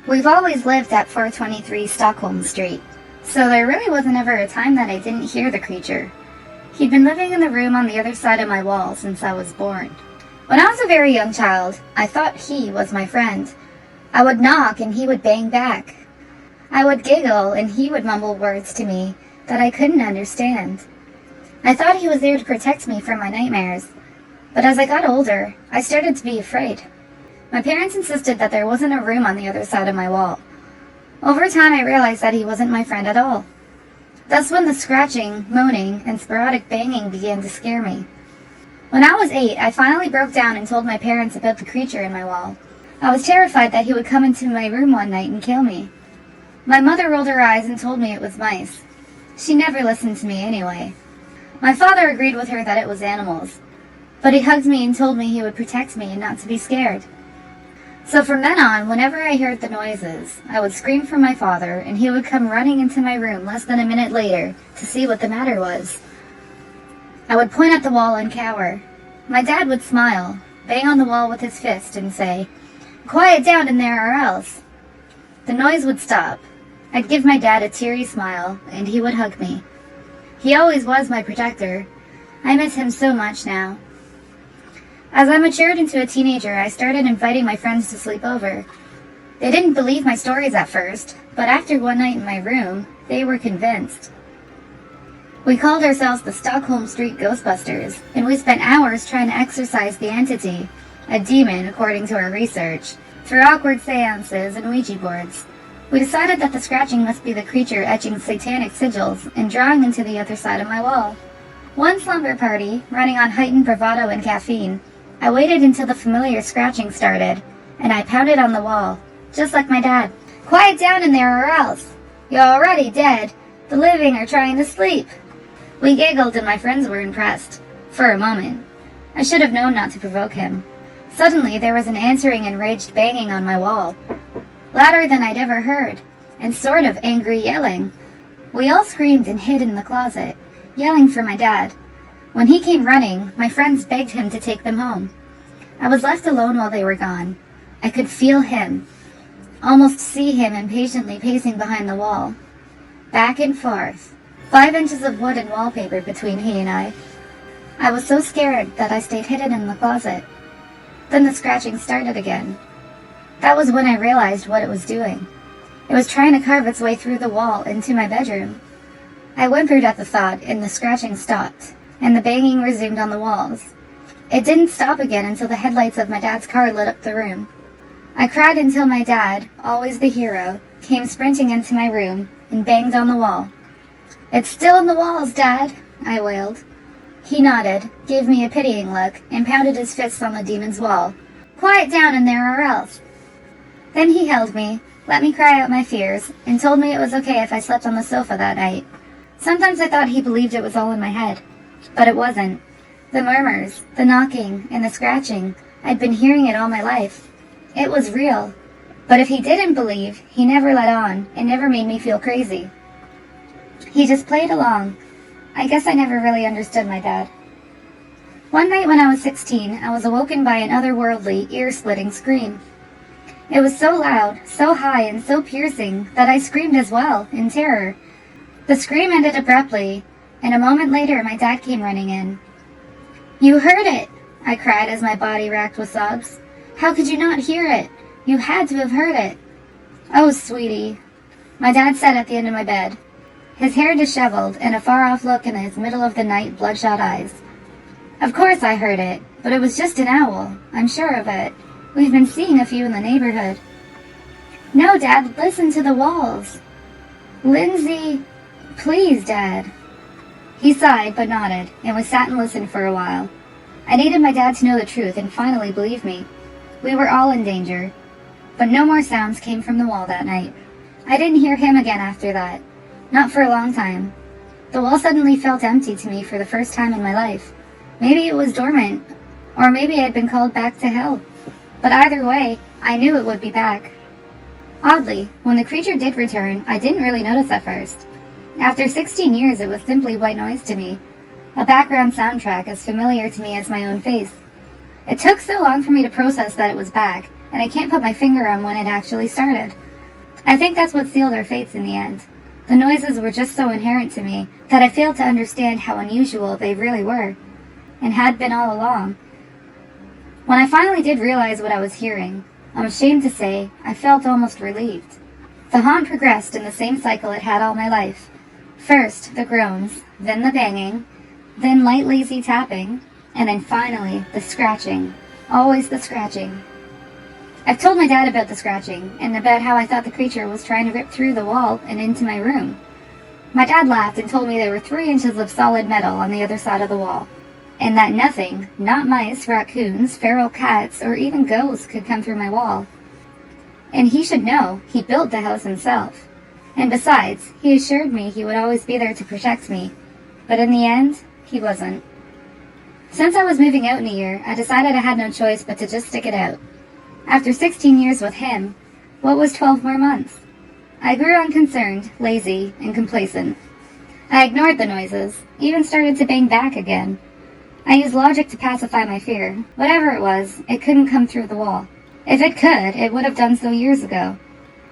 We've always lived at 423 Stockholm Street, so there really wasn't ever a time that I didn't hear the creature. He'd been living in the room on the other side of my wall since I was born. When I was a very young child, I thought he was my friend. I would knock and he would bang back. I would giggle and he would mumble words to me that I couldn't understand. I thought he was there to protect me from my nightmares, but as I got older, I started to be afraid. My parents insisted that there wasn't a room on the other side of my wall. Over time, I realized that he wasn't my friend at all. That's when the scratching, moaning, and sporadic banging began to scare me. When I was 8, I finally broke down and told my parents about the creature in my wall. I was terrified that he would come into my room one night and kill me. My mother rolled her eyes and told me it was mice. She never listened to me anyway. My father agreed with her that it was animals, but he hugged me and told me he would protect me and not to be scared. So from then on, whenever I heard the noises, I would scream for my father, and he would come running into my room less than a minute later to see what the matter was. I would point at the wall and cower. My dad would smile, bang on the wall with his fist, and say, "Quiet down in there or else." The noise would stop. I'd give my dad a teary smile, and he would hug me. He always was my protector. I miss him so much now. As I matured into a teenager, I started inviting my friends to sleep over. They didn't believe my stories at first, but after one night in my room, they were convinced. We called ourselves the Stockholm Street Ghostbusters, and we spent hours trying to exorcise the entity, a demon according to our research, through awkward seances and Ouija boards. We decided that the scratching must be the creature etching satanic sigils and drawing into the other side of my wall. One slumber party, running on heightened bravado and caffeine, I waited until the familiar scratching started, and I pounded on the wall, just like my dad. "Quiet down in there or else. You're already dead. The living are trying to sleep." We giggled and my friends were impressed. For a moment. I should have known not to provoke him. Suddenly there was an answering enraged banging on my wall, louder than I'd ever heard, and sort of angry yelling. We all screamed and hid in the closet, yelling for my dad. When he came running, my friends begged him to take them home. I was left alone while they were gone. I could feel him, almost see him impatiently pacing behind the wall. Back and forth, 5 inches of wood and wallpaper between he and I. I was so scared that I stayed hidden in the closet. Then the scratching started again. That was when I realized what it was doing. It was trying to carve its way through the wall into my bedroom. I whimpered at the thought, and the scratching stopped, and the banging resumed on the walls. It didn't stop again until the headlights of my dad's car lit up the room. I cried until my dad, always the hero, came sprinting into my room and banged on the wall. "It's still in the walls, Dad," I wailed. He nodded, gave me a pitying look, and pounded his fists on the demon's wall. "Quiet down in there or else." Then he held me, let me cry out my fears, and told me it was okay if I slept on the sofa that night. Sometimes I thought he believed it was all in my head. But it wasn't. The murmurs, the knocking, and the scratching, I'd been hearing it all my life. It was real. But if he didn't believe, he never let on, and never made me feel crazy. He just played along. I guess I never really understood my dad. One night when I was 16, I was awoken by an otherworldly, ear-splitting scream. It was so loud, so high, and so piercing that I screamed as well, in terror. The scream ended abruptly, and a moment later my dad came running in. "You heard it!" I cried as my body racked with sobs. "How could you not hear it? You had to have heard it." "Oh, sweetie," my dad said at the end of my bed, his hair disheveled and a far-off look in his middle-of-the-night bloodshot eyes. "Of course I heard it, but it was just an owl. I'm sure of it. We've been seeing a few in the neighborhood." "No, Dad, listen to the walls." "Lindsay, please, Dad." He sighed but nodded, and we sat and listened for a while. I needed my dad to know the truth and finally believe me. We were all in danger. But no more sounds came from the wall that night. I didn't hear him again after that. Not for a long time. The wall suddenly felt empty to me for the first time in my life. Maybe it was dormant, or maybe I'd been called back to hell. But either way, I knew it would be back. Oddly, when the creature did return, I didn't really notice at first. After 16 years, it was simply white noise to me, a background soundtrack as familiar to me as my own face. It took so long for me to process that it was back, and I can't put my finger on when it actually started. I think that's what sealed our fates in the end. The noises were just so inherent to me that I failed to understand how unusual they really were, and had been all along. When I finally did realize what I was hearing, I'm ashamed to say I felt almost relieved. The haunt progressed in the same cycle it had all my life. First the groans, then the banging, then light lazy tapping, and then finally the scratching. Always the scratching. I've told my dad about the scratching, and about how I thought the creature was trying to rip through the wall and into my room. My dad laughed and told me there were 3 inches of solid metal on the other side of the wall, and that nothing, not mice, raccoons, feral cats, or even ghosts could come through my wall. And he should know, he built the house himself. And besides, he assured me he would always be there to protect me. But in the end, he wasn't. Since I was moving out in a year, I decided I had no choice but to just stick it out. After 16 years with him, what was 12 more months? I grew unconcerned, lazy, and complacent. I ignored the noises, even started to bang back again. I used logic to pacify my fear. Whatever it was, it couldn't come through the wall. If it could, it would have done so years ago.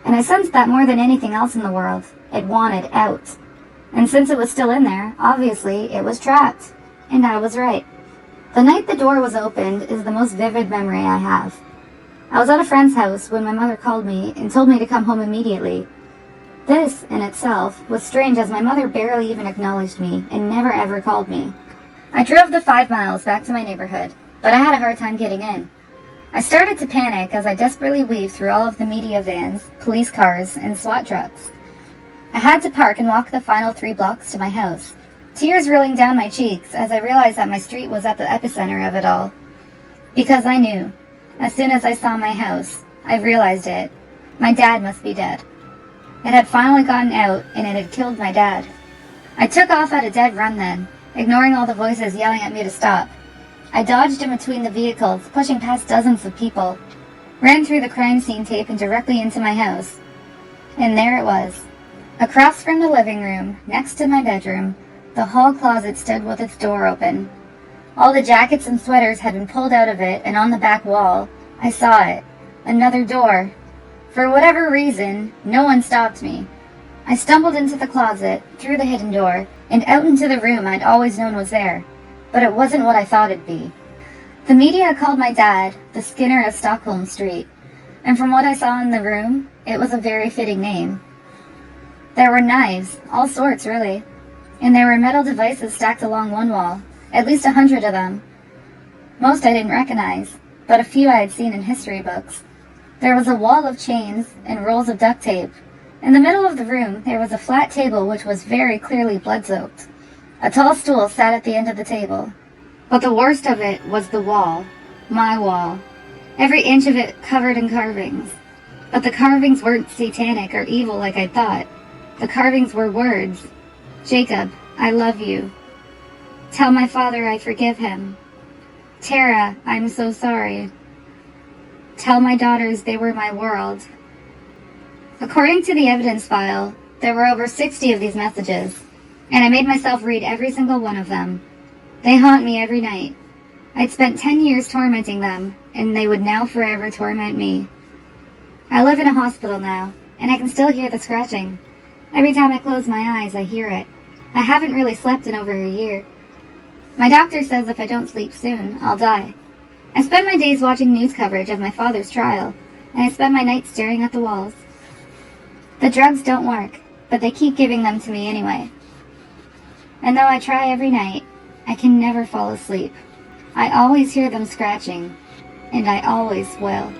And I sensed that more than anything else in the world, it wanted out. And since it was still in there, obviously it was trapped. And I was right. The night the door was opened is the most vivid memory I have. I was at a friend's house when my mother called me and told me to come home immediately. This, in itself, was strange as my mother barely even acknowledged me and never ever called me. I drove the 5 miles back to my neighborhood, but I had a hard time getting in. I started to panic as I desperately weaved through all of the media vans, police cars, and SWAT trucks. I had to park and walk the final 3 blocks to my house, tears rolling down my cheeks as I realized that my street was at the epicenter of it all. Because I knew. As soon as I saw my house, I realized it. My dad must be dead. It had finally gotten out, and it had killed my dad. I took off at a dead run then, ignoring all the voices yelling at me to stop. I dodged in between the vehicles, pushing past dozens of people, ran through the crime scene tape and directly into my house. And there it was. Across from the living room, next to my bedroom, the hall closet stood with its door open. All the jackets and sweaters had been pulled out of it, and on the back wall, I saw it. Another door. For whatever reason, no one stopped me. I stumbled into the closet, through the hidden door, and out into the room I'd always known was there. But it wasn't what I thought it'd be. The media called my dad the Skinner of Stockholm Street, and from what I saw in the room, it was a very fitting name. There were knives, all sorts really, and there were metal devices stacked along one wall, at least 100 of them. Most I didn't recognize, but a few I had seen in history books. There was a wall of chains and rolls of duct tape. In the middle of the room, there was a flat table which was very clearly blood-soaked. A tall stool sat at the end of the table. But the worst of it was the wall. My wall. Every inch of it covered in carvings. But the carvings weren't satanic or evil like I thought. The carvings were words. Jacob, I love you. Tell my father I forgive him. Tara, I'm so sorry. Tell my daughters they were my world. According to the evidence file, there were over 60 of these messages, and I made myself read every single one of them. They haunt me every night. I'd spent 10 years tormenting them, and they would now forever torment me. I live in a hospital now, and I can still hear the scratching. Every time I close my eyes, I hear it. I haven't really slept in over a year. My doctor says if I don't sleep soon, I'll die. I spend my days watching news coverage of my father's trial, and I spend my nights staring at the walls. The drugs don't work, but they keep giving them to me anyway. And though I try every night, I can never fall asleep. I always hear them scratching, and I always will.